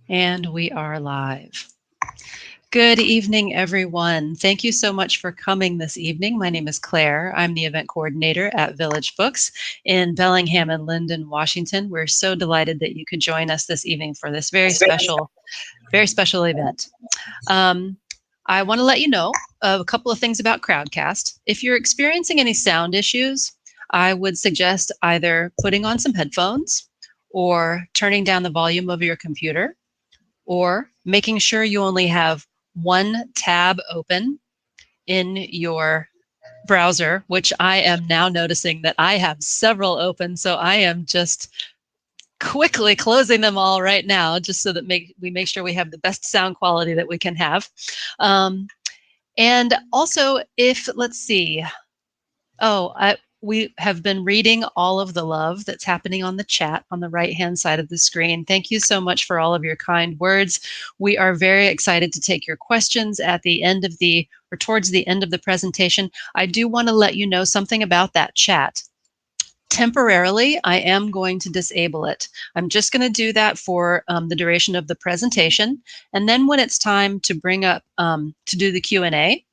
And we are live. Good evening, everyone. Thank you so much for coming this evening. My name is Claire. I'm the event coordinator at Village Books in Bellingham and Linden, Washington. We're so delighted that you could join us this evening for this very special event. I want to let you know a couple of things about Crowdcast. If you're experiencing any sound issues, I would suggest either putting on some headphones or turning down the volume of your computer, or making sure you only have one tab open in your browser, which I am now noticing that I have several open. So I am just quickly closing them all right now, just so that we make sure we have the best sound quality that we can have. And also, let's see, we have been reading all of the love that's happening on the chat on the right-hand side of the screen. Thank you so much for all of your kind words. We are very excited to take your questions at the end of towards the end of the presentation. I do want to let you know something about that chat. Temporarily, I am going to disable it. I'm just going to do that for the duration of the presentation. And then when it's time to bring up, to do the Q&A,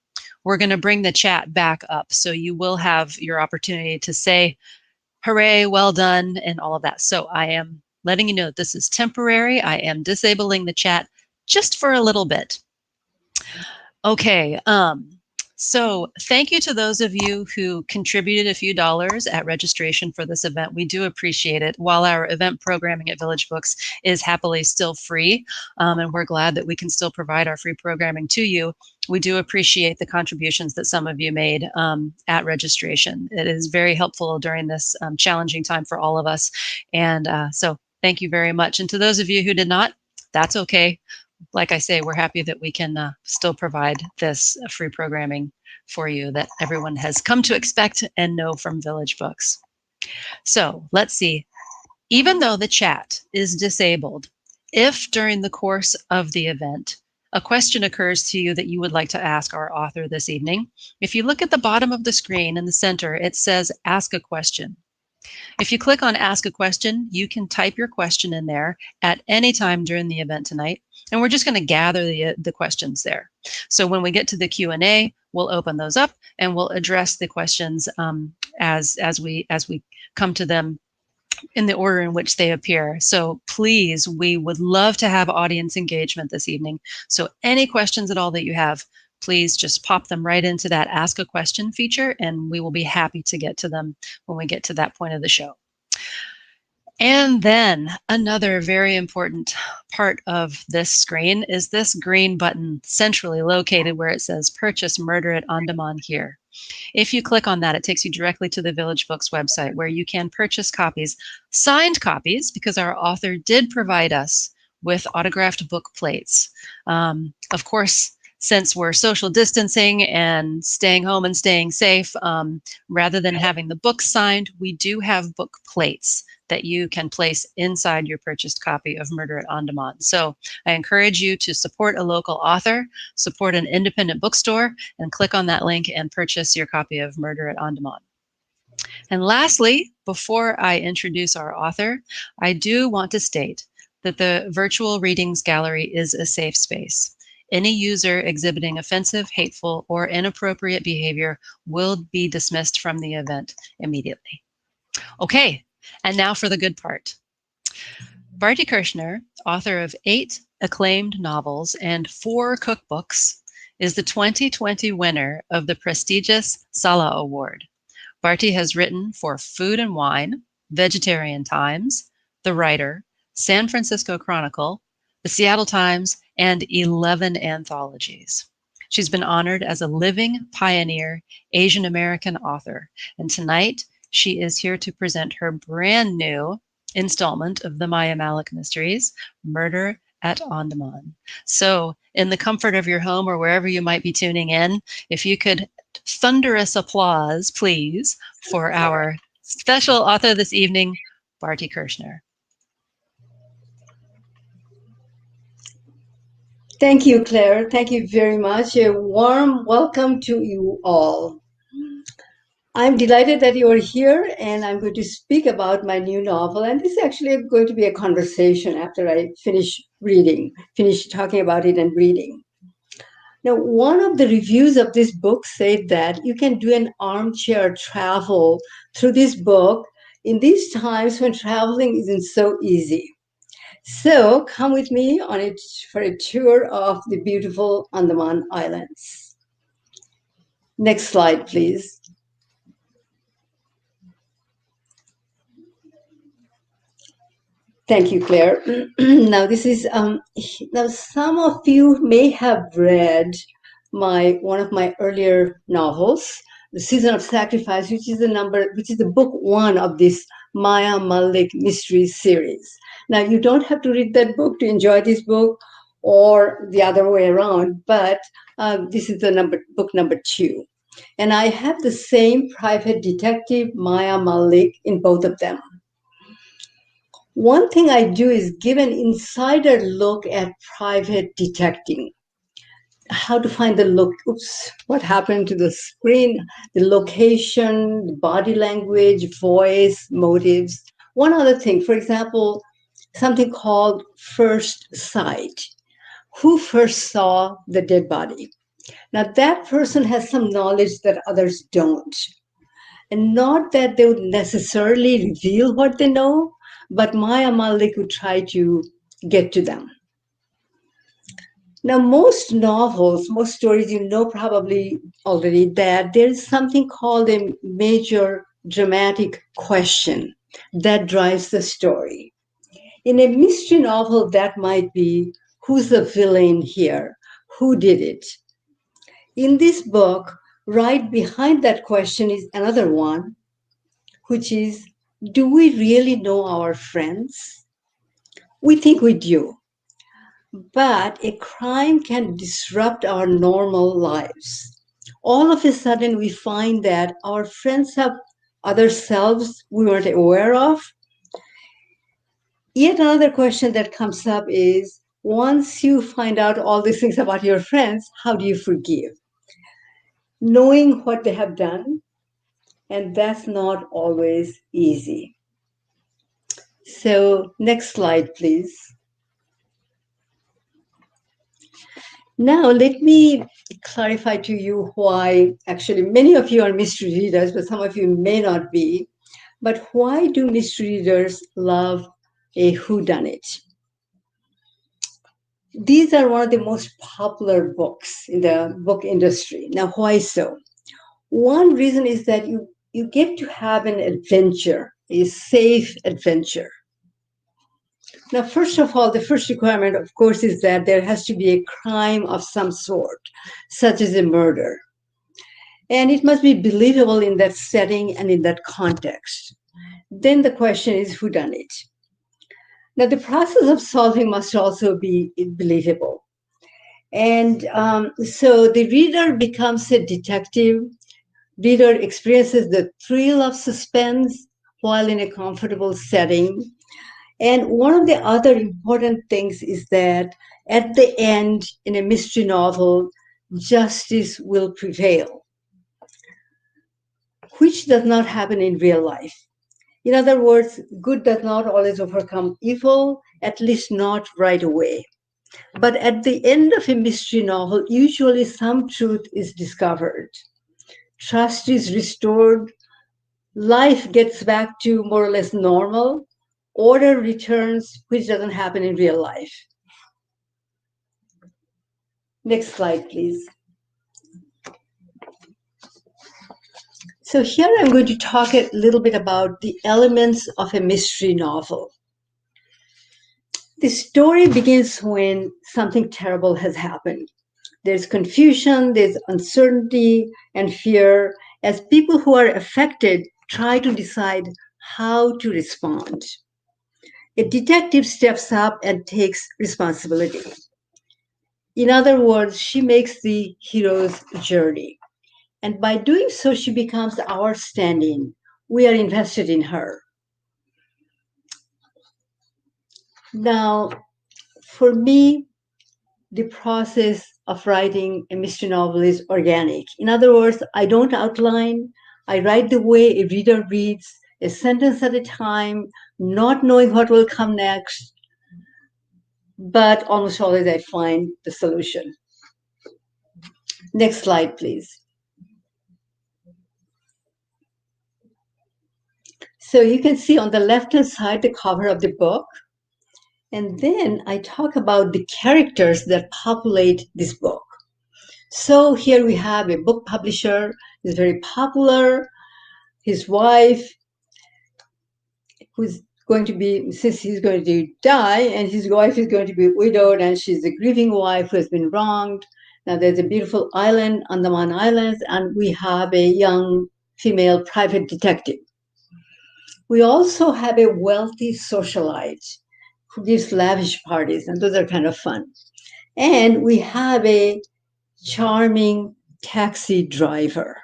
we're going to bring the chat back up. So you will have your opportunity to say, hooray, well done, and all of that. So I am letting you know that this is temporary. I am disabling the chat just for a little bit. Okay, so thank you to those of you who contributed a few dollars at registration for this event. We do appreciate it. While our event programming at Village Books is happily still free, and we're glad that we can still provide our free programming to you, we do appreciate the contributions that some of you made at registration. It is very helpful during this challenging time for all of us. And so thank you very much. And to those of you who did not, that's okay. Like I say, we're happy that we can still provide this free programming for you that everyone has come to expect and know from Village Books. So let's see. Even though the chat is disabled, if during the course of the event a question occurs to you that you would like to ask our author this evening, if you look at the bottom of the screen in the center, it says Ask a Question. If you click on Ask a Question, you can type your question in there at any time during the event tonight, and we're just going to gather the questions there. So when we get to the Q&A, we'll open those up and we'll address the questions as we come to them in the order in which they appear. So please, we would love to have audience engagement this evening. So any questions at all that you have, please just pop them right into that Ask a Question feature, and we will be happy to get to them when we get to that point of the show. And then another very important part of this screen is this green button centrally located where it says Purchase Murder at Andaman here. If you click on that, it takes you directly to the Village Books website where you can purchase copies, signed copies, because our author did provide us with autographed book plates. Of course, since we're social distancing and staying home and staying safe, rather than having the books signed, we do have book plates that you can place inside your purchased copy of Murder at Andaman. So I encourage you to support a local author, support an independent bookstore, and click on that link and purchase your copy of Murder at Andaman. And lastly, before I introduce our author, I do want to state that the virtual readings gallery is a safe space. Any user exhibiting offensive, hateful, or inappropriate behavior will be dismissed from the event immediately. Okay, and now for the good part. Bharti Kirchner, author of 8 acclaimed novels and 4 cookbooks, is the 2020 winner of the prestigious Sala Award. Bharti has written for Food and Wine, Vegetarian Times, The Writer, San Francisco Chronicle, the Seattle Times, and 11 anthologies. She's been honored as a living pioneer Asian American author, and tonight she is here to present her brand new installment of the Maya Mallick Mysteries, Murder at Andaman. So in the comfort of your home or wherever you might be tuning in, if you could thunderous applause, please, for our special author this evening, Bharti Kirchner. Thank you, Claire. Thank you very much. A warm welcome to you all. I'm delighted that you are here, and I'm going to speak about my new novel. And this is actually going to be a conversation after I finish talking about it and reading. Now, one of the reviews of this book said that you can do an armchair travel through this book in these times when traveling isn't so easy. So, come with me on it for a tour of the beautiful Andaman Islands. Next slide, please. Thank you, Claire. Now, this is now some of you may have read one of my earlier novels, The Season of Sacrifice, which is the book one of this Maya Mallick mystery series. Now, you don't have to read that book to enjoy this book, or the other way around, but this is the book number 2, and I have the same private detective Maya Mallick in both of them. One thing I do is give an insider look at private detecting. How to find what happened to the screen, the location, the body language, voice, motives. One other thing, for example, something called first sight. Who first saw the dead body? Now, that person has some knowledge that others don't. And not that they would necessarily reveal what they know, but Maya Mallick would try to get to them. Now, most stories, you know probably already that there is something called a major dramatic question that drives the story. In a mystery novel, that might be who's the villain here? Who did it? In this book, right behind that question is another one, which is, do we really know our friends? We think we do, but a crime can disrupt our normal lives. All of a sudden, we find that our friends have other selves we weren't aware of. Yet another question that comes up is, once you find out all these things about your friends, how do you forgive? Knowing what they have done, and that's not always easy. So, next slide, please. Now, let me clarify to you why, actually, many of you are mystery readers, but some of you may not be. But why do mystery readers love a whodunit? These are one of the most popular books in the book industry. Now, why so? One reason is that you get to have an adventure, a safe adventure. Now, first of all, the first requirement, of course, is that there has to be a crime of some sort, such as a murder. And it must be believable in that setting and in that context. Then the question is who done it? Now, the process of solving must also be believable. And so the reader becomes a detective. Reader experiences the thrill of suspense while in a comfortable setting. And one of the other important things is that at the end, in a mystery novel, justice will prevail, which does not happen in real life. In other words, good does not always overcome evil, at least not right away. But at the end of a mystery novel, usually some truth is discovered. Trust is restored, life gets back to more or less normal, order returns, which doesn't happen in real life. Next slide, please. So here I'm going to talk a little bit about the elements of a mystery novel. The story begins when something terrible has happened. There's confusion, there's uncertainty and fear as people who are affected try to decide how to respond. A detective steps up and takes responsibility. In other words, she makes the hero's journey. And by doing so, she becomes our stand-in. We are invested in her. Now, for me, the process of writing a mystery novel is organic. In other words, I don't outline, I write the way a reader reads, a sentence at a time, not knowing what will come next, but almost always I find the solution. Next slide, please. So you can see on the left-hand side the cover of the book. And then I talk about the characters that populate this book. So here we have a book publisher, is very popular, his wife, who's going to be, since he's going to die, and his wife is going to be widowed, and she's a grieving wife who has been wronged. Now there's a beautiful island, Andaman Islands, and we have a young female private detective. We also have a wealthy socialite who gives lavish parties, and those are kind of fun. And we have a charming taxi driver.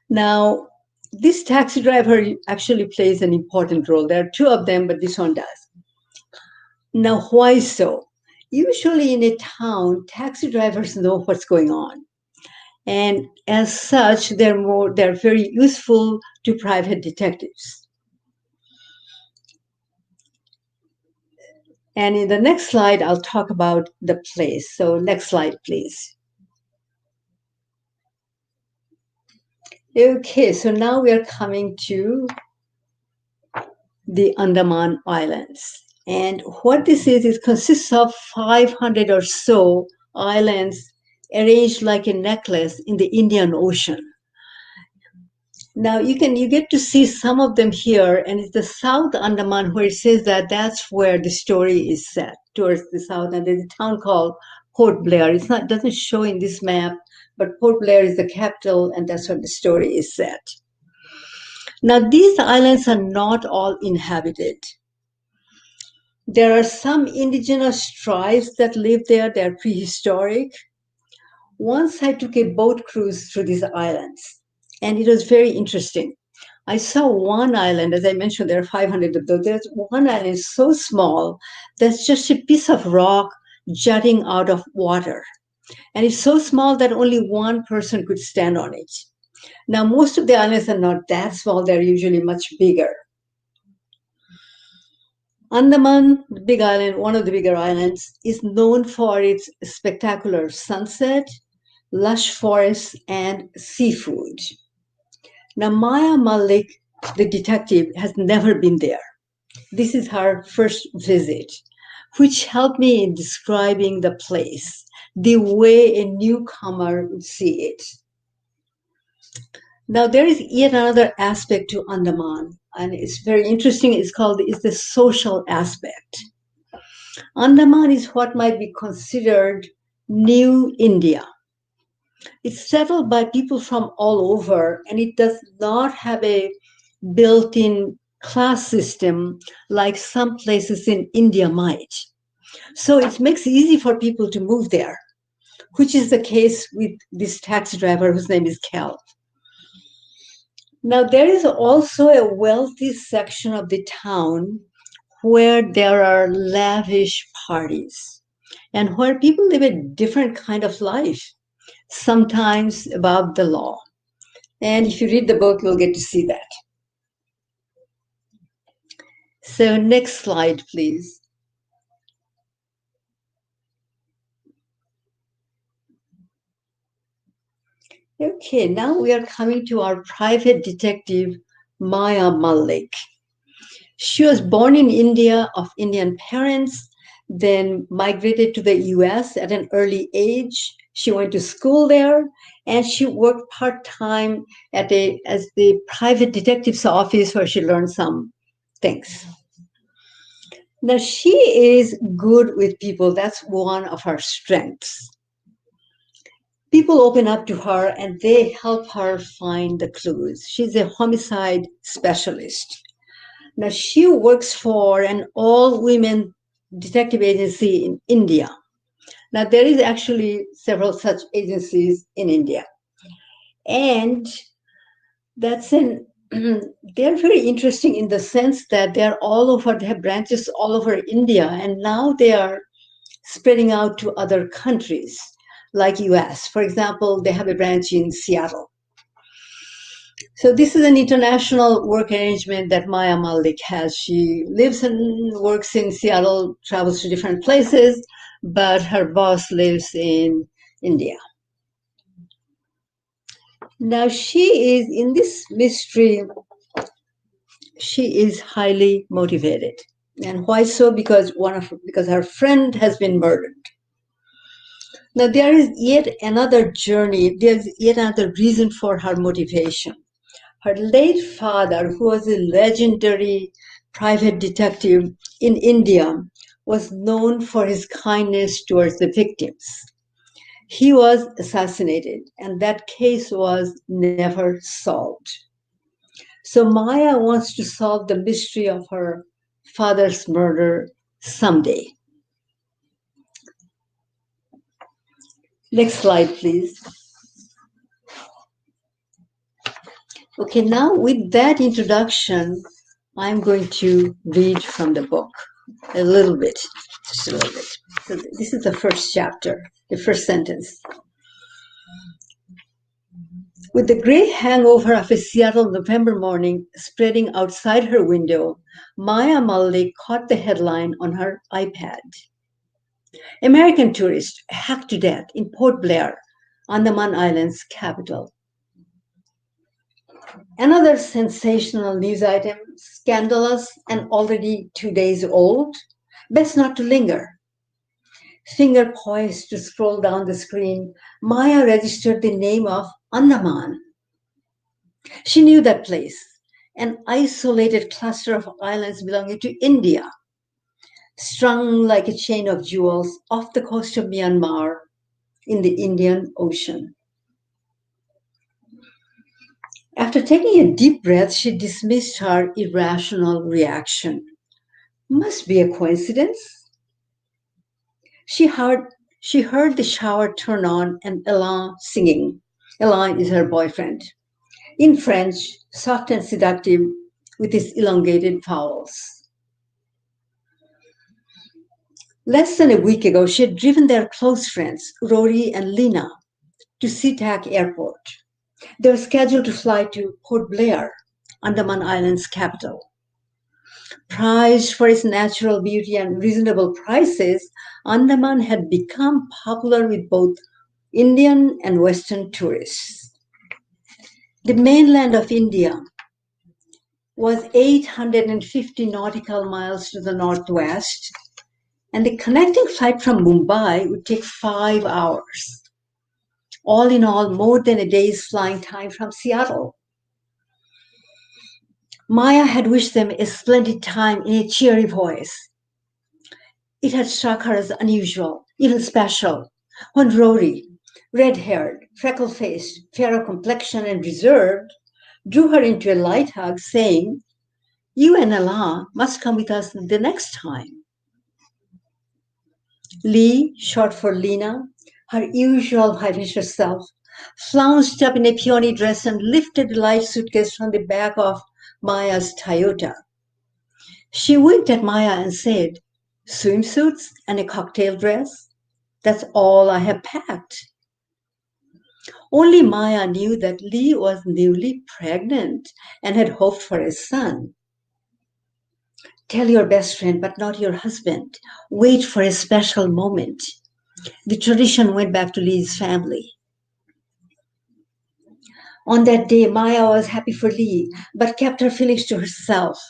Now, this taxi driver actually plays an important role. There are two of them, but this one does. Now, why so? Usually in a town, taxi drivers know what's going on. And as such, they're very useful to private detectives. And in the next slide, I'll talk about the place. So next slide, please. Okay, so now we are coming to the Andaman Islands. And what this is, it consists of 500 or so islands arranged like a necklace in the Indian Ocean. Now you get to see some of them here, and it's the South Andaman where it says that that's where the story is set, towards the south. And there's a town called Port Blair. It doesn't show in this map, but Port Blair is the capital, and that's where the story is set. Now these islands are not all inhabited. There are some indigenous tribes that live there. They're prehistoric. Once I took a boat cruise through these islands, and it was very interesting. I saw one island, as I mentioned, there are 500 of those. There's one island so small that's just a piece of rock jutting out of water. And it's so small that only one person could stand on it. Now, most of the islands are not that small, they're usually much bigger. Andaman, the big island, one of the bigger islands, is known for its spectacular sunset, lush forests, and seafood. Now, Maya Mallick, the detective, has never been there. This is her first visit, which helped me in describing the place, the way a newcomer would see it. Now, there is yet another aspect to Andaman, and it's very interesting. It's the social aspect. Andaman is what might be considered New India. It's settled by people from all over, and it does not have a built-in class system like some places in India might. So it makes it easy for people to move there, which is the case with this taxi driver whose name is Cal. Now, there is also a wealthy section of the town where there are lavish parties and where people live a different kind of life, sometimes above the law. And if you read the book, you'll get to see that. So next slide, please. Okay, now we are coming to our private detective, Maya Mallick. She was born in India of Indian parents, then migrated to the US at an early age. She went to school there, and she worked part-time as the private detective's office where she learned some things. Now, she is good with people. That's one of her strengths. People open up to her and they help her find the clues. She's a homicide specialist. Now, she works for an all-women detective agency in India. Now, there is actually several such agencies in India. And they're very interesting in the sense that they're all over, they have branches all over India, and now they are spreading out to other countries like US. For example, they have a branch in Seattle. So this is an international work arrangement that Maya Mallick has. She lives and works in Seattle, travels to different places, but her boss lives in India. Now she is in this mystery, she is highly motivated. And why so? Because her friend has been murdered. Now there is yet another journey, there's yet another reason for her motivation. Her late father, who was a legendary private detective in India, was known for his kindness towards the victims. He was assassinated, and that case was never solved. So Maya wants to solve the mystery of her father's murder someday. Next slide, please. Okay, now with that introduction, I'm going to read from the book a little bit, just a little bit. So this is the first chapter, the first sentence. With the gray hangover of a Seattle November morning spreading outside her window, Maya Mallick caught the headline on her iPad. American tourist hacked to death in Port Blair, Andaman Islands capital. Another sensational news item, scandalous and already 2 days old. Best not to linger. Finger poised to scroll down the screen, Maya registered the name of Andaman. She knew that place, an isolated cluster of islands belonging to India, strung like a chain of jewels off the coast of Myanmar in the Indian Ocean. After taking a deep breath, she dismissed her irrational reaction. Must be a coincidence. She heard, she heard the shower turn on and Alain singing. Alain is her boyfriend. In French, soft and seductive with its elongated vowels. Less than a week ago, she had driven their close friends, Rory and Lena, to SeaTac Airport. They were scheduled to fly to Port Blair, Andaman Islands capital. Prized for its natural beauty and reasonable prices, Andaman had become popular with both Indian and Western tourists. The mainland of India was 850 nautical miles to the northwest, and the connecting flight from Mumbai would take 5 hours. All in all, more than a day's flying time from Seattle. Maya had wished them a splendid time in a cheery voice. It had struck her as unusual, even special, when Rory, red-haired, freckle-faced, fair of complexion and reserved, drew her into a light hug, saying, "You and Allah must come with us the next time." Lee, short for Lena, her usual vivacious self, flounced up in a peony dress and lifted the light suitcase from the back of Maya's Toyota. She winked at Maya and said, "Swimsuits and a cocktail dress? That's all I have packed." Only Maya knew that Lee was newly pregnant and had hoped for a son. "Tell your best friend, but not your husband. Wait for a special moment." The tradition went back to Lee's family. On that day, Maya was happy for Lee, but kept her feelings to herself,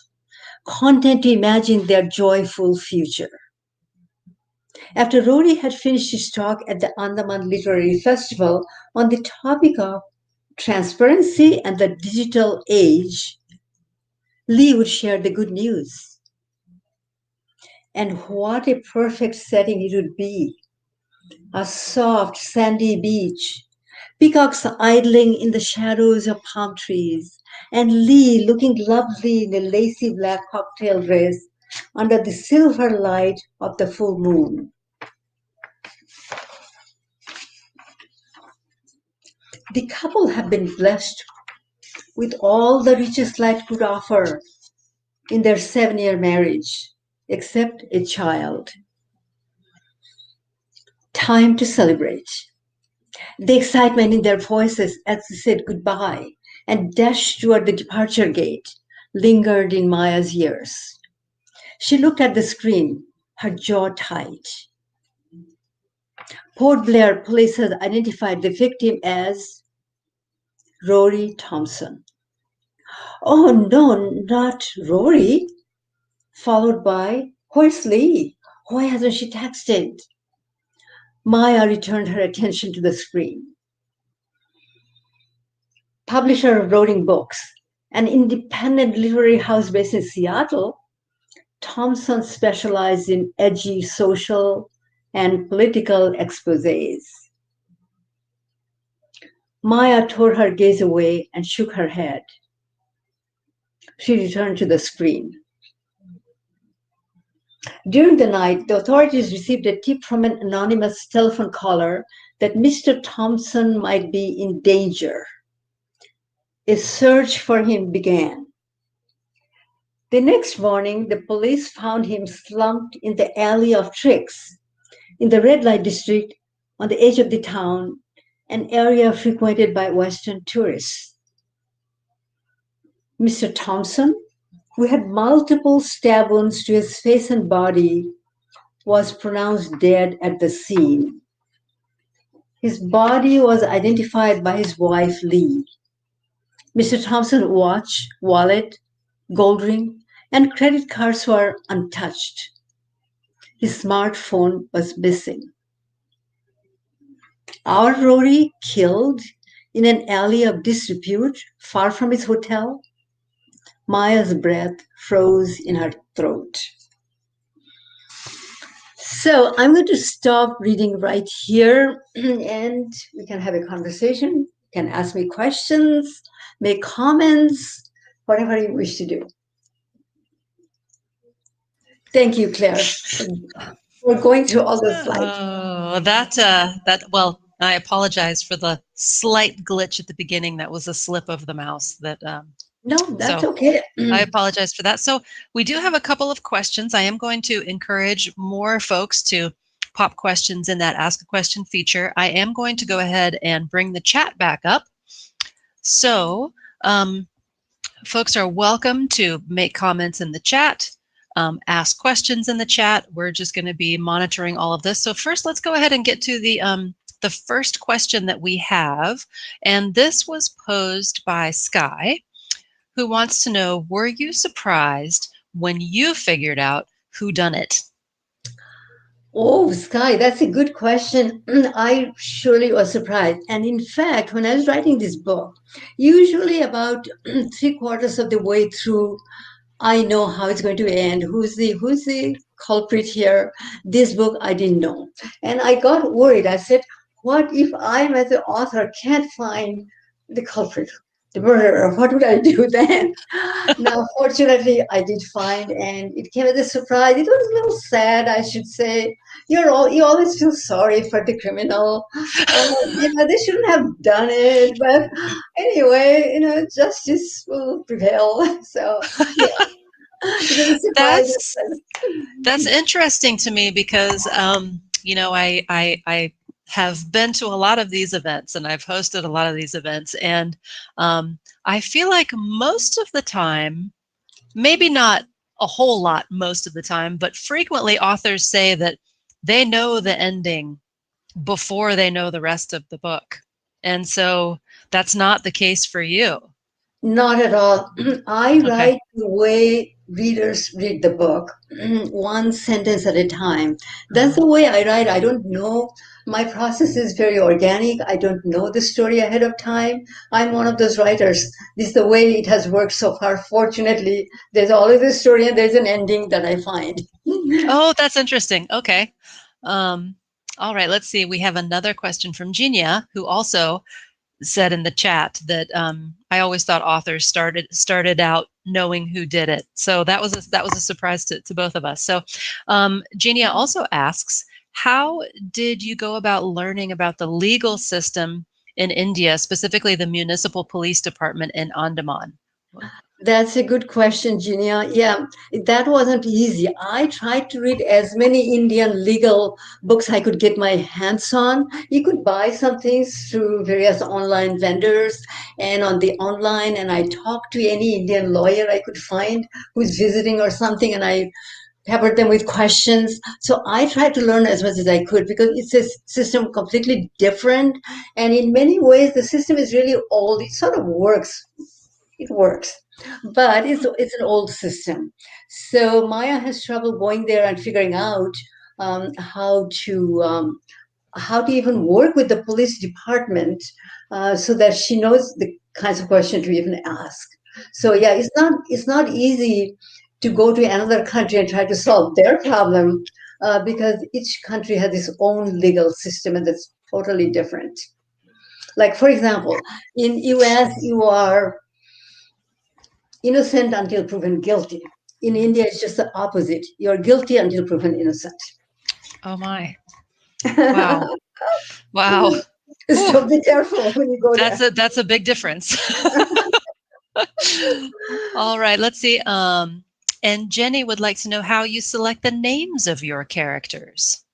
content to imagine their joyful future. After Rory had finished his talk at the Andaman Literary Festival on the topic of transparency and the digital age, Lee would share the good news. And what a perfect setting it would be. A soft, sandy beach, peacocks idling in the shadows of palm trees, and Lee looking lovely in a lacy black cocktail dress under the silver light of the full moon. The couple have been blessed with all the riches life could offer in their 7-year marriage, except a child. Time to celebrate. The excitement in their voices as they said goodbye and dashed toward the departure gate, lingered in Maya's ears. She looked at the screen, her jaw tight. Port Blair police had identified the victim as Rory Thompson. Oh no, not Rory. Followed by, where's Lee? Why hasn't she texted? Maya returned her attention to the screen. Publisher of Roaring Books, an independent literary house based in Seattle, Thompson specialized in edgy social and political exposés. Maya tore her gaze away and shook her head. She returned to the screen. During the night, the authorities received a tip from an anonymous telephone caller that Mr. Thompson might be in danger. A search for him began. The next morning, the police found him slumped in the alley of tricks in the red light district on the edge of the town, an area frequented by Western tourists. Mr. Thompson, who had multiple stab wounds to his face and body, was pronounced dead at the scene. His body was identified by his wife, Lee. Mr. Thompson's watch, wallet, gold ring, and credit cards were untouched. His smartphone was missing. Our Rory killed in an alley of disrepute far from his hotel? Maya's breath froze in her throat. So I'm going to stop reading right here and we can have a conversation. You can ask me questions, make comments, whatever you wish to do. Thank you, Claire. We're going through all the slides. Oh, well, I apologize for the slight glitch at the beginning. That was a slip of the mouse. No, that's okay. I apologize for that. So we do have a couple of questions. I am going to encourage more folks to pop questions in that Ask a Question feature. I am going to go ahead and bring the chat back up. So folks are welcome to make comments in the chat, ask questions in the chat. We're just going to be monitoring all of this. So first, let's go ahead and get to the first question that we have. And this was posed by Sky, who wants to know, were you surprised when you figured out who done it? Oh, Sky, that's a good question. I surely was surprised. And in fact, when I was writing this book, usually about 3/4 of the way through, I know how it's going to end. Who's the culprit here? This book I didn't know. And I got worried. I said, what if I, as the author, can't find the culprit, the murderer? What would I do then? Now, fortunately, I did find, and it came as a surprise. It was a little sad, I should say. You always feel sorry for the criminal. They shouldn't have done it, but anyway, justice will prevail. So, yeah. That's interesting to me because I have been to a lot of these events and I've hosted a lot of these events, and I feel like most of the time, maybe not a whole lot most of the time, but frequently authors say that they know the ending before they know the rest of the book. And so that's not the case for you. Not at all. I write the way readers read the book, one sentence at a time. That's the way I write. I don't know. My process is very organic. I don't know the story ahead of time. I'm one of those writers. This is the way it has worked so far. Fortunately, there's always a story and there's an ending that I find. Oh, that's interesting. Okay. All right, let's see. We have another question from Genia, who also said in the chat that I always thought authors started out knowing who did it. So that was a surprise to both of us. So Genia also asks, how did you go about learning about the legal system in India, specifically the municipal police department in Andaman? That's a good question, Ginia. Yeah, that wasn't easy. I tried to read as many Indian legal books I could get my hands on. You could buy some things through various online vendors and on the online, and I talked to any Indian lawyer I could find who's visiting or something, and I peppered them with questions. So I tried to learn as much as I could because it's a system completely different. And in many ways, the system is really old. It sort of works. It works, but it's an old system. So Maya has trouble going there and figuring out how to even work with the police department so that she knows the kinds of questions to even ask. So yeah, it's not easy to go to another country and try to solve their problem because each country has its own legal system and that's totally different. Like for example, in US you are innocent until proven guilty. In India, it's just the opposite. You're guilty until proven innocent. Oh my. Wow. Wow. Whew. So be careful when you go there. That's a big difference. All right, let's see. And Jenny would like to know how you select the names of your characters.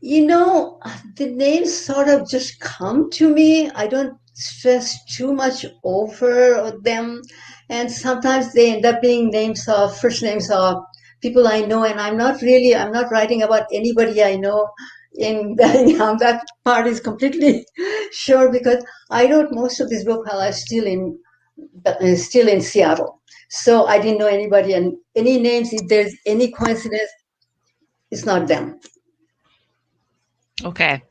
You know, the names sort of just come to me. I don't stress too much over them. And sometimes they end up being names of first names of people I know. And I'm not writing about anybody I know in that part is completely sure because I wrote most of this book while I was still in Seattle. So I didn't know anybody and any names, if there's any coincidence, it's not them. Okay.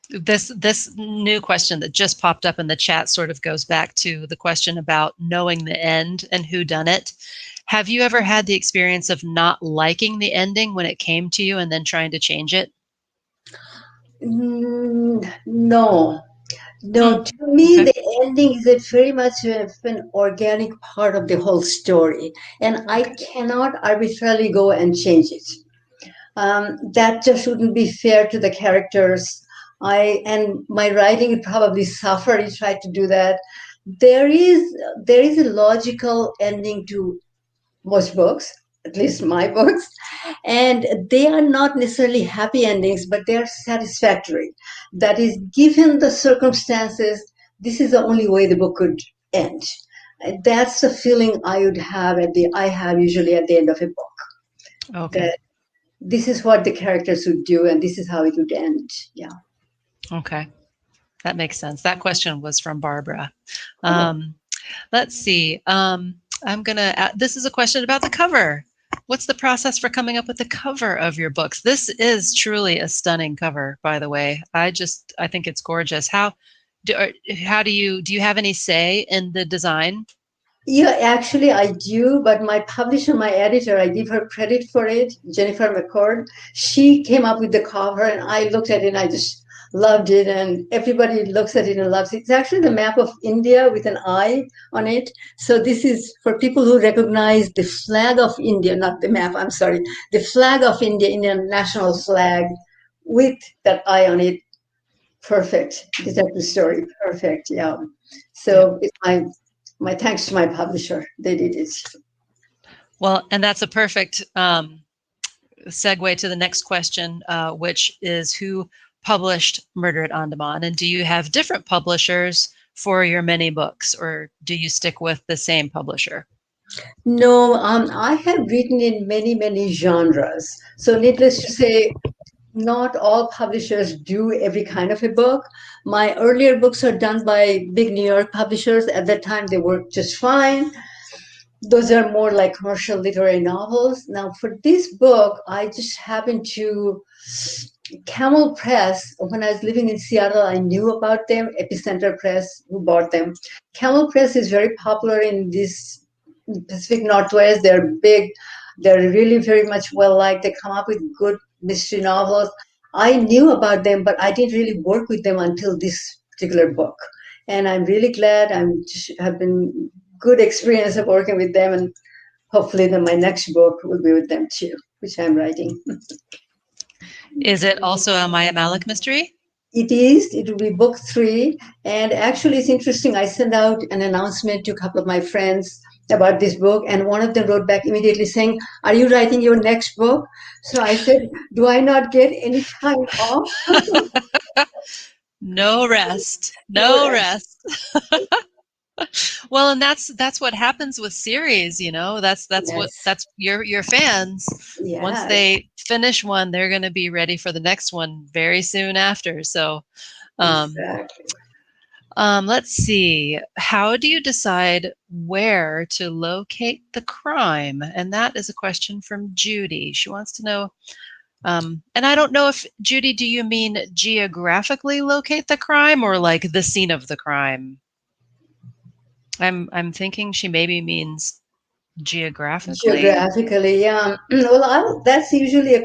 This new question that just popped up in the chat sort of goes back to the question about knowing the end and who done it. Have you ever had the experience of not liking the ending when it came to you and then trying to change it? No. No, to me, Okay. the ending is a very much an organic part of the whole story, and I cannot arbitrarily go and change it. That just wouldn't be fair to the characters. And my writing would probably suffer if I tried to do that. There is there is a logical ending to most books, at least my books, and they are not necessarily happy endings, but they are satisfactory. That is, given the circumstances, this is the only way the book could end. And that's the feeling I have usually at the end of a book. Okay. That this is what the characters would do, and this is how it would end. Yeah. Okay. That makes sense. That question was from Barbara. Oh. Let's see. This is a question about the cover. What's the process for coming up with the cover of your books? This is truly a stunning cover, by the way. I think it's gorgeous. How do you have any say in the design? Yeah, actually, I do, but my publisher, my editor, I give her credit for it, Jennifer McCord. She came up with the cover, and I looked at it and I just loved it. And everybody looks at it and loves it. It's actually the map of India with an eye on it. So this is for people who recognize the flag of India, not the map, I'm sorry, the flag of India, Indian national flag with that eye on it. Perfect. Detective story. Perfect. Yeah. Yep. So it's my thanks to my publisher. They did it. Well, and that's a perfect segue to the next question, which is who published Murder at Andaman? And do you have different publishers for your many books, or do you stick with the same publisher? No, I have written in many, many genres. So needless to say, not all publishers do every kind of a book. My earlier books are done by big New York publishers. At that time, they worked just fine. Those are more like commercial literary novels. Now, for this book, I just happened to Camel Press. When I was living in Seattle, I knew about them. Epicenter Press, who bought them. Camel Press is very popular in this Pacific Northwest. They're big. They're really very much well liked. They come up with good mystery novels. I knew about them, but I didn't really work with them until this particular book. And I'm really glad. Have been good experience of working with them, and hopefully, then my next book will be with them too, which I'm writing. Is it also a Maya Mallick mystery? It is. It will be book 3. And actually, it's interesting. I sent out an announcement to a couple of my friends about this book, and one of them wrote back immediately saying, "Are you writing your next book?" So I said, "Do I not get any time off?" No rest. No No rest. rest. Well, and that's what happens with series, you know. That's what Yes. that's your fans. Once Yes. they finish one, they're going to be ready for the next one very soon after. So, um, Exactly. let's see. How do you decide where to locate the crime? And that is a question from Judy. She wants to know. And I don't know if, Judy, do you mean geographically locate the crime or like the scene of the crime? I'm thinking she maybe means geographically. Geographically, yeah. Well, that's usually a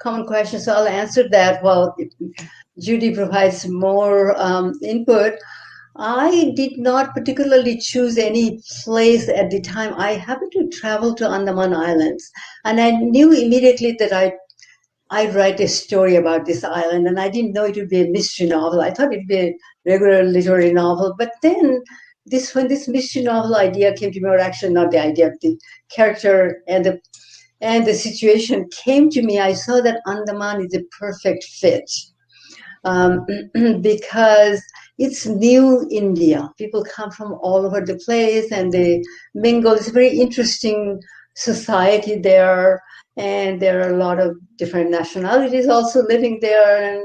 common question. So I'll answer that while Judy provides more input. I did not particularly choose any place at the time. I happened to travel to Andaman Islands, and I knew immediately that I'd write a story about this island, and I didn't know it would be a mystery novel. I thought it'd be a regular literary novel, but then when this mystery novel idea came to me, or actually not the idea, the character and the situation came to me, I saw that Andaman is a perfect fit um, because it's new India. People come from all over the place and they mingle. It's a very interesting society there, and there are a lot of different nationalities also living there.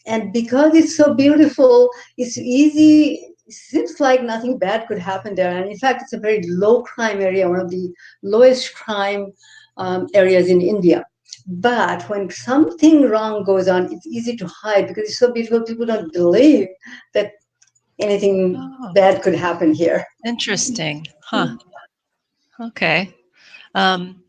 And because it's so beautiful, it's easy. It seems like nothing bad could happen there. And in fact, it's a very low crime area, one of the lowest crime areas in India. But when something wrong goes on, it's easy to hide because it's so beautiful. People don't believe that anything Oh, bad could happen here. interesting. Huh. Okay. Um,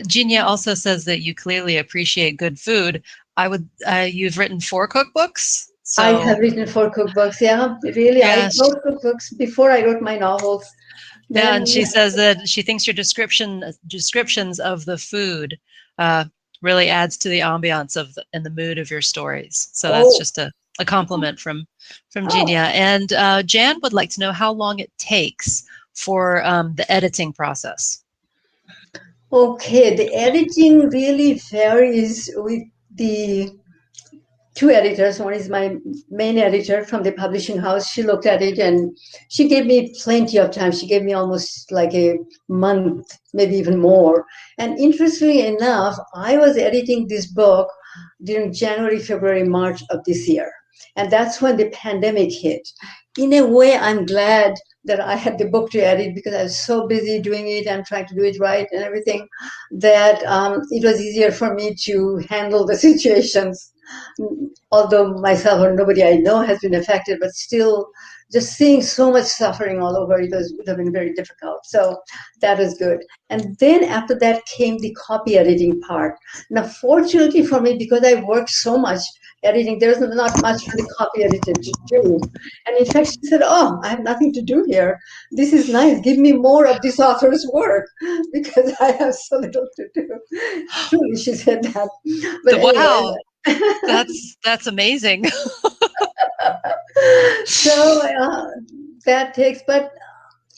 Genia also says that you clearly appreciate good food. I would. You've written 4 cookbooks, I have so written 4 cookbooks. Yeah, really. I yeah, wrote cookbooks before I wrote my novels. yeah. Then, And she says that she thinks your descriptions of the food uh, really adds to the ambiance and the mood of your stories. So that's oh, just a compliment from oh, Genia. And Jan would like to know how long it takes for the editing process. okay. The editing really varies with the two editors. One is my main editor from the publishing house. She looked at it and she gave me plenty of time. She gave me almost like a month, maybe even more. And interestingly enough, I was editing this book during January, February, March of this year. And that's when the pandemic hit. In a way, I'm glad that I had the book to edit because I was so busy doing it and trying to do it right and everything that it was easier for me to handle the situations, although myself or nobody I know has been affected, but still just seeing so much suffering all over would have been very difficult. So that is good. And then after that came the copy editing part. Now, fortunately for me, because I worked so much editing, there's not much for the copy editor to do. And in fact, she said, "Oh, I have nothing to do here. This is nice. Give me more of this author's work because I have so little to do." Truly, she said that. But anyway, Wow, that's amazing. so that takes, but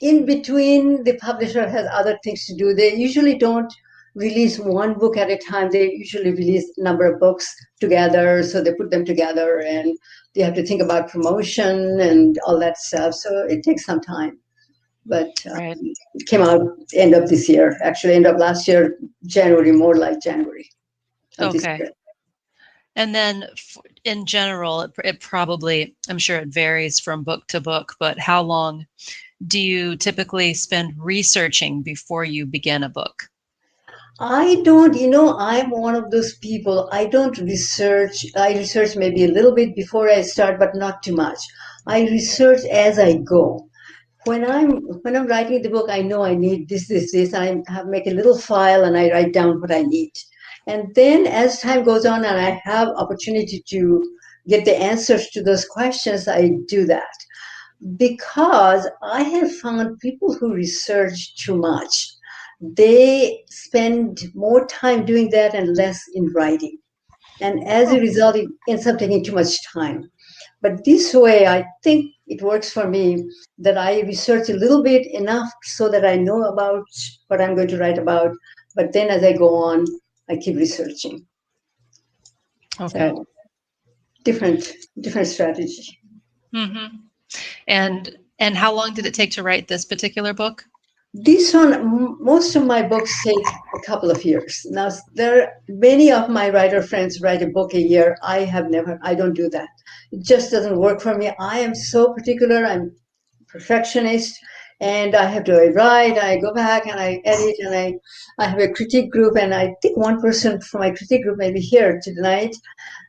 in between, the publisher has other things to do. They usually don't release one book at a time. They usually release a number of books together. So they put them together and they have to think about promotion and all that stuff. So it takes some time. But Right. it came out end of this year, actually, end of last year, January, more like January of this Okay. year. And then in general, it probably, I'm sure it varies from book to book, but how long do you typically spend researching before you begin a book? I don't, I'm one of those people. I don't research. I research maybe a little bit before I start, but not too much. I research as I go. When I'm writing the book, I know I need this. I have make a little file and I write down what I need. And then as time goes on and I have opportunity to get the answers to those questions, I do that. Because I have found people who research too much, they spend more time doing that and less in writing. And as a result, it ends up taking too much time. But this way, I think it works for me that I research a little bit enough so that I know about what I'm going to write about. But then as I go on, I keep researching. Okay. So different strategy. Mm-hmm. And how long did it take to write this particular book? This one, most of my books take a couple of years. Now, there many of my writer friends write a book a year. I don't do that. It just doesn't work for me. I am so particular. I'm perfectionist, and I have to write. I go back and I edit, and I have a critique group, and I think one person from my critique group may be here tonight.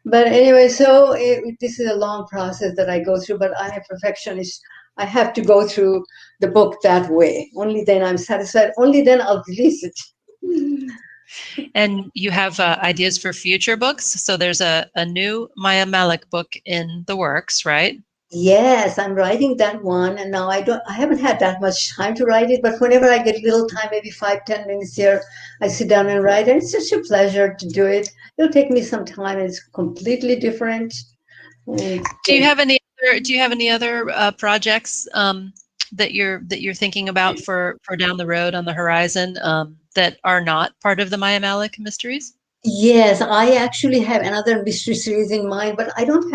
But anyway, so this is a long process that I go through, but I'm a perfectionist. I have to go through the book that way. Only then I'm satisfied. Only then I'll release it. And you have ideas for future books. So there's a new Maya Mallick book in the works, right? Yes, I'm writing that one, and now I haven't had that much time to write it, but whenever I get a little time, maybe 5, 10 minutes here, I sit down and write, and it's such a pleasure to do it. It'll take me some time. It's completely different. And Do you have any other projects that you're thinking about for down the road on the horizon that are not part of the Maya Mallick mysteries? yes, I actually have another mystery series in mind, but I don't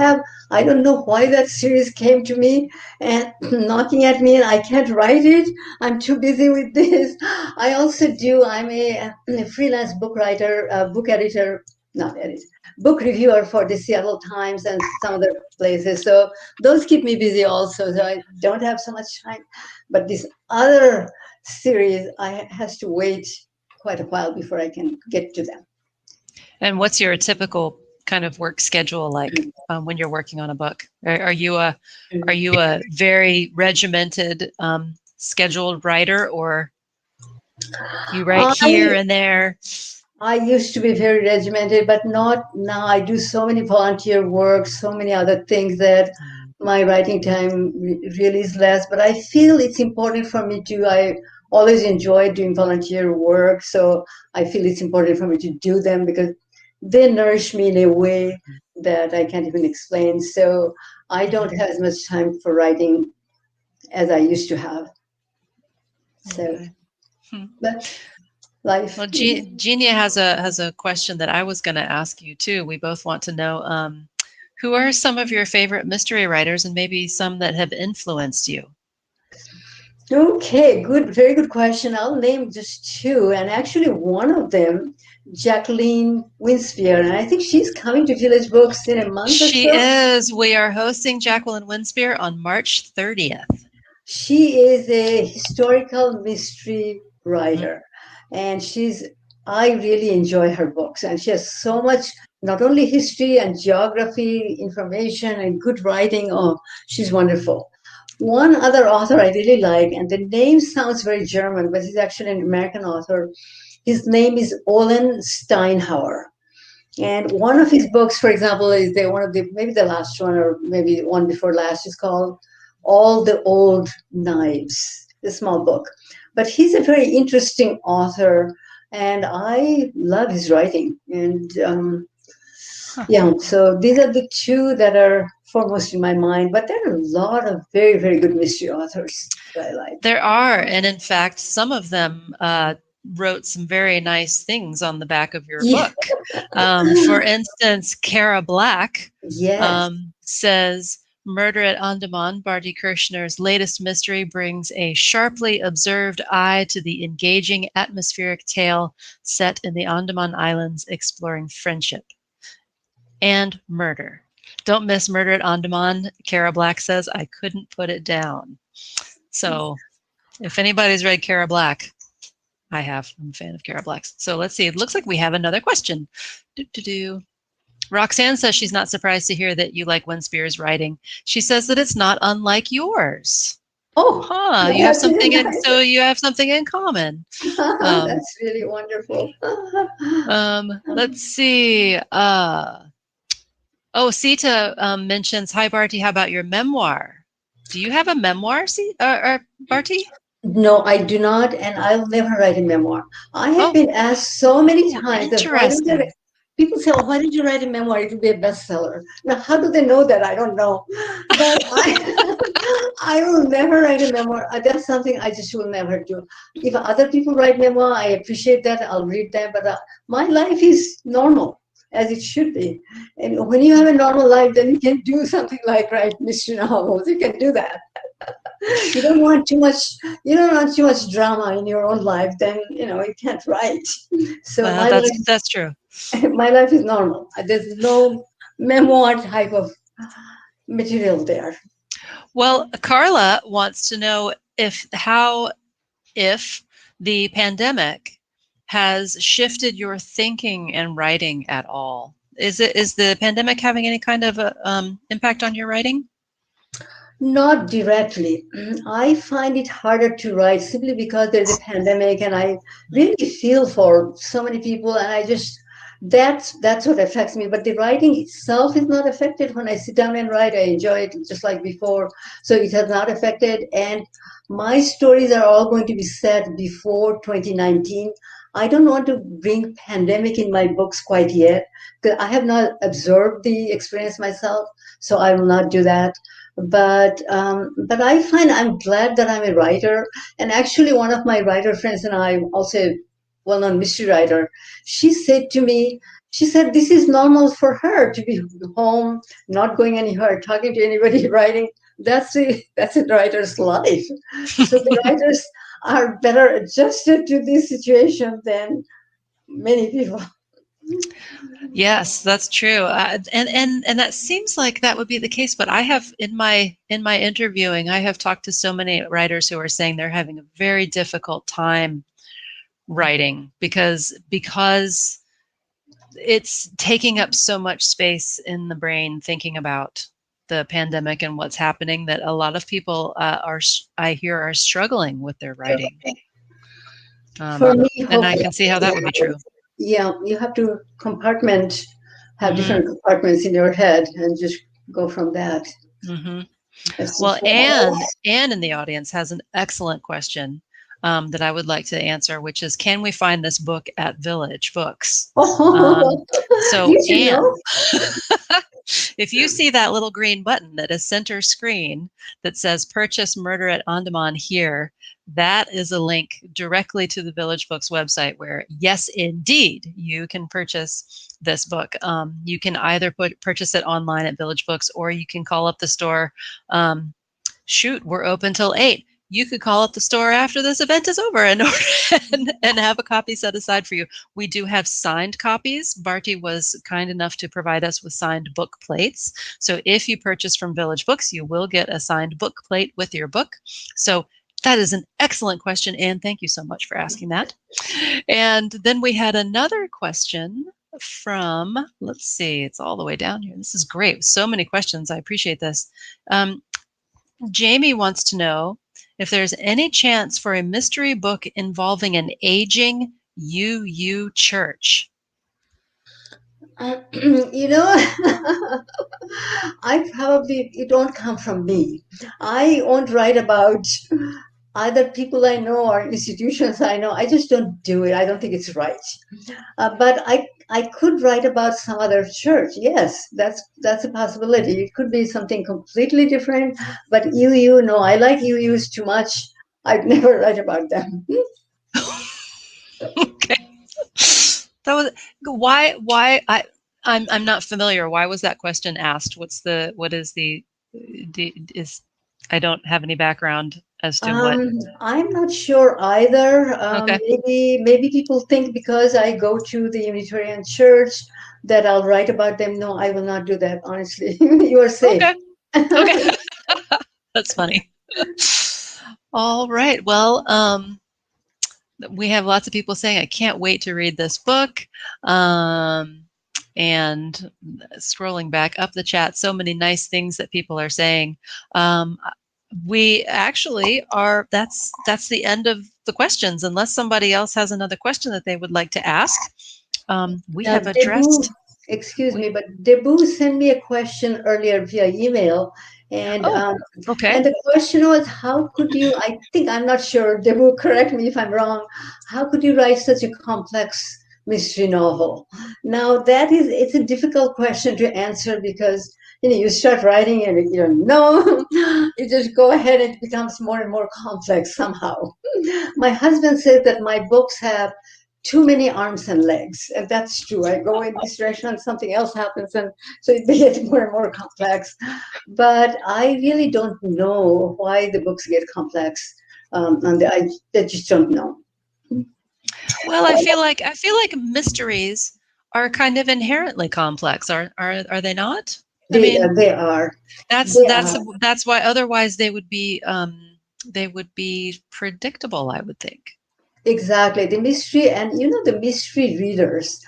know why that series came to me and knocking at me, and I can't write it. I'm too busy with this. I'm a freelance book writer, book editor, not editor, book reviewer for the Seattle Times and some other places. So those keep me busy also. So I don't have so much time. But this other series, I has to wait quite a while before I can get to them. And what's your typical kind of work schedule like when you're working on a book? Are you a very regimented, scheduled writer, or you write here I and there? I used to be very regimented, but not now. I do so many volunteer work, so many other things that my writing time really is less. But I feel it's important for me to. I always enjoy doing volunteer work, so I feel it's important for me to do them because they nourish me in a way that I can't even explain. So I don't have as much time for writing as I used to have. So, Okay. Hmm. but life. Well, Genia has a question that I was going to ask you too. We both want to know who are some of your favorite mystery writers, and maybe some that have influenced you. Okay, good, very good question. I'll name just two, and actually one of them, Jacqueline Winspear, and I think she's coming to Village Books in a month or She so. is. We are hosting Jacqueline Winspear on March 30th. She is a historical mystery writer, and I really enjoy her books, and she has so much, not only history and geography information and good writing. Oh, she's wonderful. One other author I really like, and the name sounds very German, but he's actually an American author. His name is Olin Steinhauer. And one of his books, for example, is one of the maybe the last one or maybe one before last is called All the Old Knives, a small book. But he's a very interesting author, and I love his writing. And Huh. yeah, so these are the two that are foremost in my mind. But there are a lot of very, very good mystery authors that I like. There are, and in fact, some of them wrote some very nice things on the back of your Yeah. book. For instance, Kara Black Yes. says, Murder at Andaman, Bharti Kirchner's latest mystery, brings a sharply observed eye to the engaging atmospheric tale set in the Andaman Islands exploring friendship and murder. Don't miss Murder at Andaman, Kara Black says. I couldn't put it down. So if anybody's read Kara Black, I have. I'm a fan of Kara Black's. So let's see. It looks like we have another question. Roxanne says she's not surprised to hear that you like Winspear's writing. She says that it's not unlike yours. Oh, Huh, you have that's really something in nice. so you have something in common. Um, That's really wonderful. let's see. Sita mentions, hi Bharti, how about your memoir? Do you have a memoir, Bharti? No, I do not, and I'll never write a memoir. I have Oh, been asked so many oh, times that why don't you interesting. People say, "Oh, why did you write a memoir? It will be a bestseller." Now, how do they know that? I don't know, but I will never write a memoir. That's something I just will never do. If other people write memoir, I appreciate that. I'll read them, but my life is normal as it should be. And when you have a normal life, then you can do something like write mystery novels. You can do that. You don't want too much. You don't want too much drama in your own life. Then you can't write. So Well, that's true. my life is normal. There's no memoir type of material there. Well, Carla wants to know if the pandemic has shifted your thinking and writing at all. Is the pandemic having any kind of impact on your writing? Not directly. I find it harder to write simply because there's a pandemic, and I really feel for so many people, and that's what affects me. But the writing itself is not affected. When I sit down and write, I enjoy it just like before, so it has not affected. And my stories are all going to be set before 2019. I don't want to bring pandemic in my books quite yet because I have not observed the experience myself, so I will not do that. But I find I'm glad that I'm a writer. And actually, one of my writer friends and I, also a well-known mystery writer, she said to me, she said this is normal for her to be home, not going anywhere, talking to anybody, writing. That's a writer's life. So the writers are better adjusted to this situation than many people. Yes, that's true. And that seems like that would be the case. But I have in my interviewing, I have talked to so many writers who are saying they're having a very difficult time writing because it's taking up so much space in the brain thinking about the pandemic and what's happening that a lot of people I hear are struggling with their writing. For me, And I hopefully, can see how that would be true. yeah, you have to have Hmm. different compartments in your head and just go from that. Hmm. That's Well, just Anne in the audience has an excellent question that I would like to answer, which is, can we find this book at Village Books? Um, so, you should Anne, know. if you see that little green button that is center screen that says "Purchase Murder at Andaman" here, that is a link directly to the Village Books website where, yes, indeed, you can purchase this book. You can either purchase it online at Village Books, or you can call up the store. Shoot, we're open till 8. You could call up the store after this event is over and have a copy set aside for you. We do have signed copies. Bharti was kind enough to provide us with signed book plates. So if you purchase from Village Books, you will get a signed book plate with your book. So that is an excellent question, Anne. Thank you so much for asking that. And then we had another question from, let's see, it's all the way down here. This is great. So many questions. I appreciate this. Jamie wants to know if there's any chance for a mystery book involving an aging UU church. You know, it won't come from me. I won't write about either people I know or institutions I know. I just don't do it. I don't think it's right. But I could write about some other church. Yes, that's a possibility. It could be something completely different. But UU, no, I like UUs too much. I'd never write about them. Okay. That was why I'm not familiar. Why was that question asked? What is the is I don't have any background as to what. I'm not sure either. Okay. Maybe people think because I go to the Unitarian Church that I'll write about them. No, I will not do that. Honestly, you are safe. Okay. Okay. That's funny. All right. Well, we have lots of people saying, I can't wait to read this book. And scrolling back up the chat, so many nice things that people are saying. We actually are, that's the end of the questions, unless somebody else has another question that they would like to ask. We Now, have addressed. excuse me, but Debu sent me a question earlier via email, and Oh, um, okay. and the question was, how could you? I'm not sure. Debu, correct me if I'm wrong. How could you write such a complex mystery novel? Now it's a difficult question to answer because you start writing and you don't know, you just go ahead and it becomes more and more complex somehow. My husband says that my books have too many arms and legs, and that's true. I go in this direction and something else happens, and so it gets more and more complex. But I really don't know why the books get complex, and I just don't know. Well, I feel like mysteries are kind of inherently complex. Are they not? I mean, They are. that's They that's are. that's why otherwise they would be predictable, I would think. Exactly. The mystery, and the mystery readers,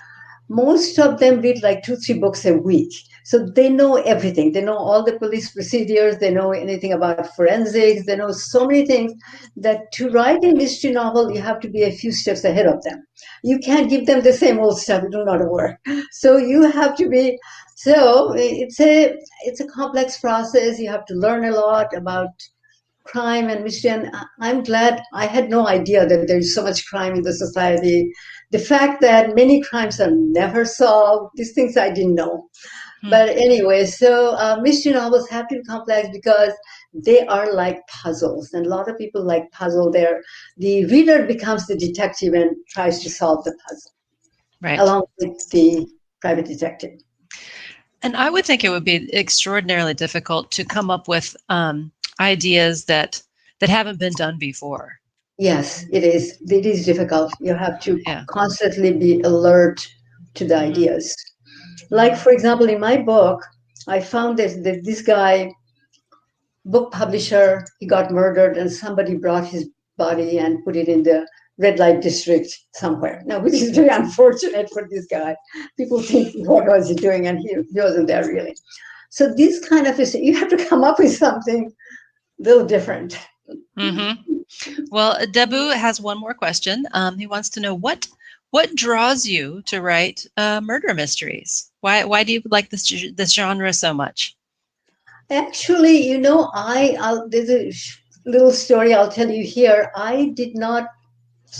most of them read like two, three books a week. So they know everything. They know all the police procedures. They know anything about forensics. They know so many things that to write a mystery novel, you have to be a few steps ahead of them. You can't give them the same old stuff. It will not work. So you have to be. So it's a complex process. You have to learn a lot about crime and mystery. And I'm glad. I had no idea that there's so much crime in the society. The fact that many crimes are never solved, these things I didn't know. Hmm. But anyway, so mystery novels have to be complex because they are like puzzles. And a lot of people like puzzle there. The reader becomes the detective and tries to solve the puzzle Right. along with the private detective. And I would think it would be extraordinarily difficult to come up with ideas that haven't been done before. Yes, it is. It is difficult. You have to Yeah. constantly be alert to the Hmm. ideas. Like, Hmm. for example, in my book, I found that this guy, book publisher, he got murdered and somebody brought his body and put it in the red light district somewhere. Now, which is very unfortunate for this guy. People think, what was he doing? And he wasn't there really. So this kind of, you have to come up with something a little different. Hmm. Well, Debu has one more question. He wants to know what draws you to write murder mysteries. Why do you like this genre so much? Actually, there's a little story I'll tell you here. I did not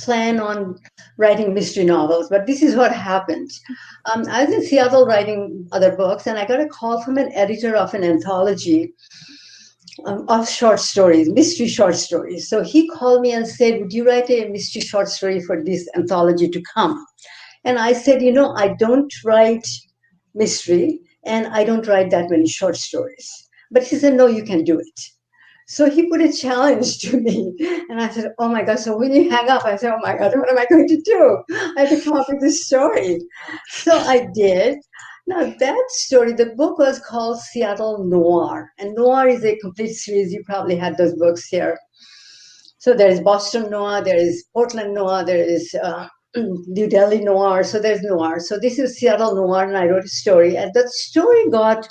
plan on writing mystery novels, but this is what happened. I was in Seattle writing other books, and I got a call from an editor of an anthology of short stories, mystery short stories. So he called me and said, "Would you write a mystery short story for this anthology to come?" And I said, I don't write mystery, and I don't write that many short stories. But he said, "No, you can do it." So he put a challenge to me. And I said, "Oh my God." So when you hang up, I said, "Oh my God, what am I going to do? I have to come up with this story." So I did. Now, that story, the book was called Seattle Noir. And Noir is a complete series. You probably had those books here. So there is Boston Noir, there is Portland Noir, there is New Delhi Noir. So there's Noir. So this is Seattle Noir, and I wrote a story. And that story got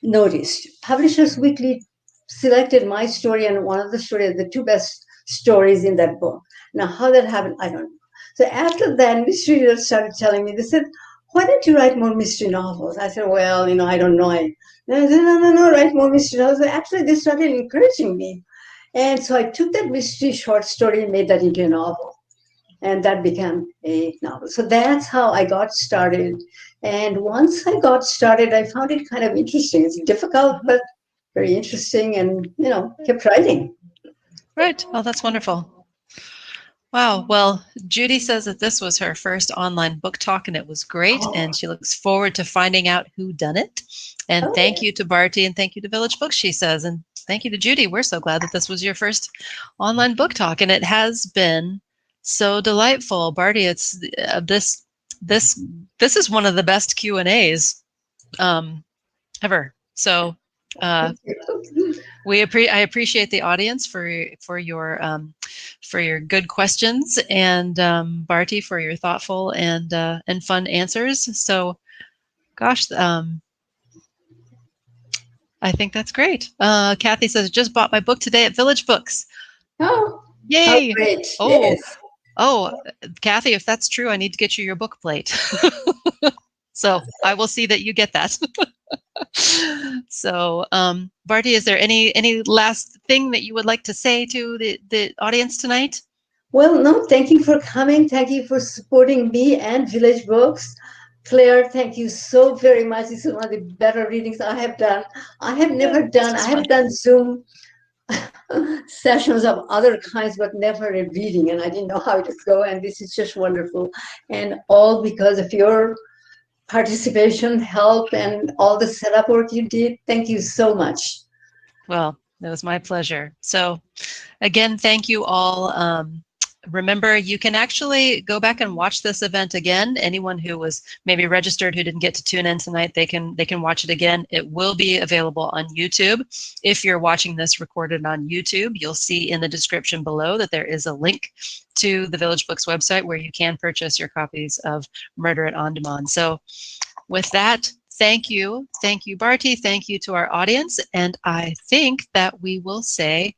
noticed. Publishers Weekly selected my story and one of the stories, the two best stories in that book. Now, how that happened, I don't know. So after that, mystery readers started telling me, they said, "Why don't you write more mystery novels?" I said, "Well, I don't know." No, no, no, no, write more mystery novels. So actually, they started encouraging me. And so I took that mystery short story and made that into a novel. And that became a novel. So that's how I got started. And once I got started, I found it kind of interesting. It's difficult, Mhm. but very interesting, and kept writing. Right. Oh, that's wonderful. Wow. Well, Judy says that this was her first online book talk and it was great. Oh, And she looks forward to finding out who done it. And thank oh, you to Bharti and thank you to Village Books, she says. And thank you to Judy. We're so glad that this was your first online book talk. And it has been so delightful. Bharti, it's this this is one of the best Q&As ever. So uh, thank you. I appreciate the audience for your good questions and Bharti for your thoughtful and fun answers. So, gosh, I think that's great. Kathy says just bought my book today at Village Books. Oh, how Yay! great. Oh, Yes. oh, Kathy, if that's true, I need to get you your book plate. So I will see that you get that. So, Bharti, is there any last thing that you would like to say to the audience tonight? Well, no, thank you for coming. Thank you for supporting me and Village Books. Claire, thank you so very much. This is one of the better readings I have done. This I was have fun. done Zoom sessions of other kinds, but never a reading, and I didn't know how it would go. And this is just wonderful. And all because of your participation, help, and all the setup work you did. Thank you so much. Well, it was my pleasure. So again, thank you all. Remember, you can actually go back and watch this event again. Anyone who was maybe registered who didn't get to tune in tonight, they can watch it again. It will be available on YouTube. If you're watching this recorded on YouTube, you'll see in the description below that there is a link to the Village Books website where you can purchase your copies of Murder at Andaman. So with that, thank you, Bharti, thank you to our audience, and I think that we will say